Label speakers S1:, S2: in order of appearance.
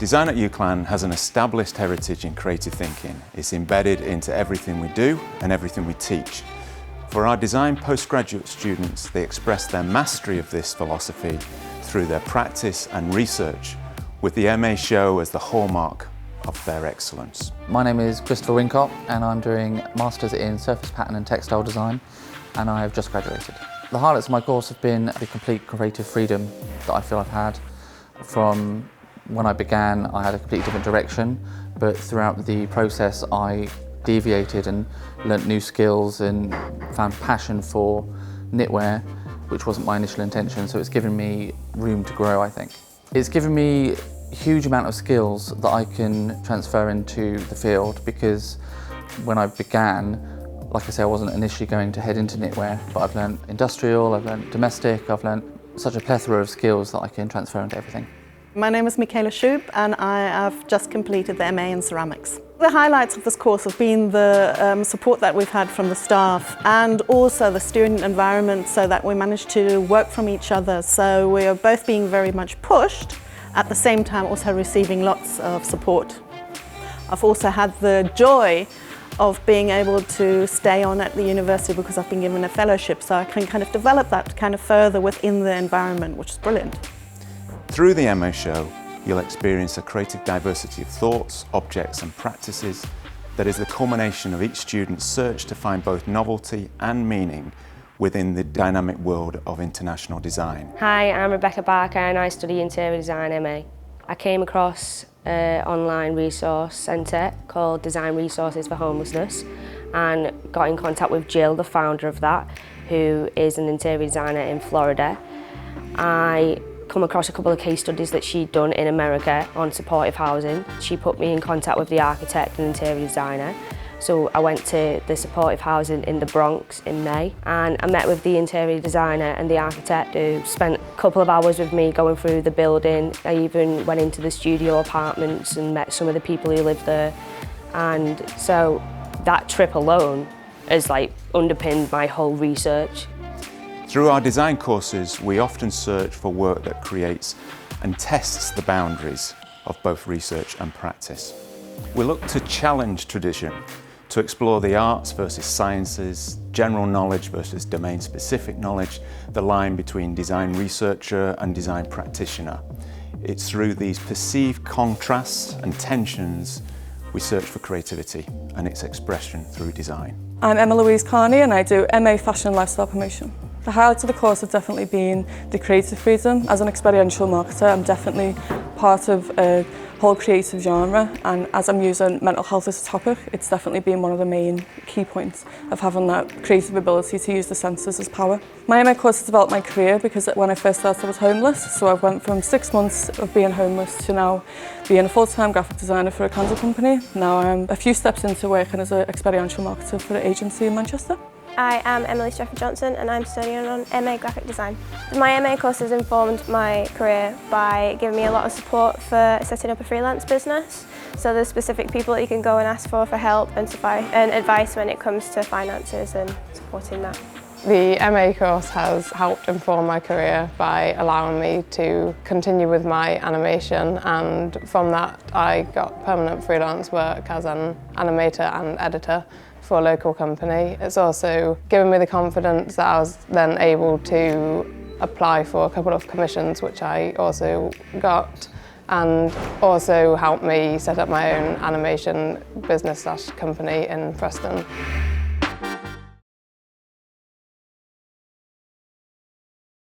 S1: Design at UCLan has an established heritage in creative thinking. It's embedded into everything we do and everything we teach. For our design postgraduate students, they express their mastery of this philosophy through their practice and research, with the MA show as the hallmark of their excellence.
S2: My name is Christopher Wincott and I'm doing Masters in Surface Pattern and Textile Design, and I have just graduated. The highlights of my course have been the complete creative freedom that I feel I've had. From when I began, I had a completely different direction, but throughout the process I deviated and learnt new skills and found passion for knitwear, which wasn't my initial intention, so it's given me room to grow, I think. It's given me a huge amount of skills that I can transfer into the field, because when I began, like I say, I wasn't initially going to head into knitwear, but I've learnt industrial, I've learnt domestic, I've learnt such a plethora of skills that I can transfer into everything.
S3: My name is Michaela Schub and I have just completed the MA in ceramics. The highlights of this course have been the support that we've had from the staff and also the student environment, so that we managed to work from each other. So we are both being very much pushed, at the same time also receiving lots of support. I've also had the joy of being able to stay on at the university because I've been given a fellowship, so I can kind of develop that kind of further within the environment, which is brilliant.
S1: Through the MA show, you'll experience a creative diversity of thoughts, objects and practices that is the culmination of each student's search to find both novelty and meaning within the dynamic world of international design.
S4: Hi, I'm Rebecca Barker and I study Interior Design MA. I came across an online resource centre called Design Resources for Homelessness and got in contact with Jill, the founder of that, who is an interior designer in Florida. I come across a couple of case studies that she'd done in America on supportive housing. She put me in contact with the architect and interior designer. So I went to the supportive housing in the Bronx in May, and I met with the interior designer and the architect, who spent a couple of hours with me going through the building. I even went into the studio apartments and met some of the people who live there. And so that trip alone has underpinned my whole research.
S1: Through our design courses, we often search for work that creates and tests the boundaries of both research and practice. We look to challenge tradition, to explore the arts versus sciences, general knowledge versus domain-specific knowledge, the line between design researcher and design practitioner. It's through these perceived contrasts and tensions we search for creativity and its expression through design.
S5: I'm Louise Kearney and I do MA Fashion and Lifestyle Promotion. The highlights of the course have definitely been the creative freedom. As an experiential marketer, I'm definitely part of a whole creative genre, and as I'm using mental health as a topic, it's definitely been one of the main key points of having that creative ability to use the senses as power. My MA course has developed my career, because when I first started I was homeless, so I've went from 6 months of being homeless to now being a full-time graphic designer for a candle company. Now I'm a few steps into working as an experiential marketer for an agency in Manchester.
S6: I am Emily Strafford-Johnson and I'm studying on MA Graphic Design. My MA course has informed my career by giving me a lot of support for setting up a freelance business. So there's specific people that you can go and ask for help and advice when it comes to finances and supporting that.
S7: The MA course has helped inform my career by allowing me to continue with my animation, and from that I got permanent freelance work as an animator and editor for a local company. It's also given me the confidence that I was then able to apply for a couple of commissions, which I also got, and also helped me set up my own animation business/company in Preston.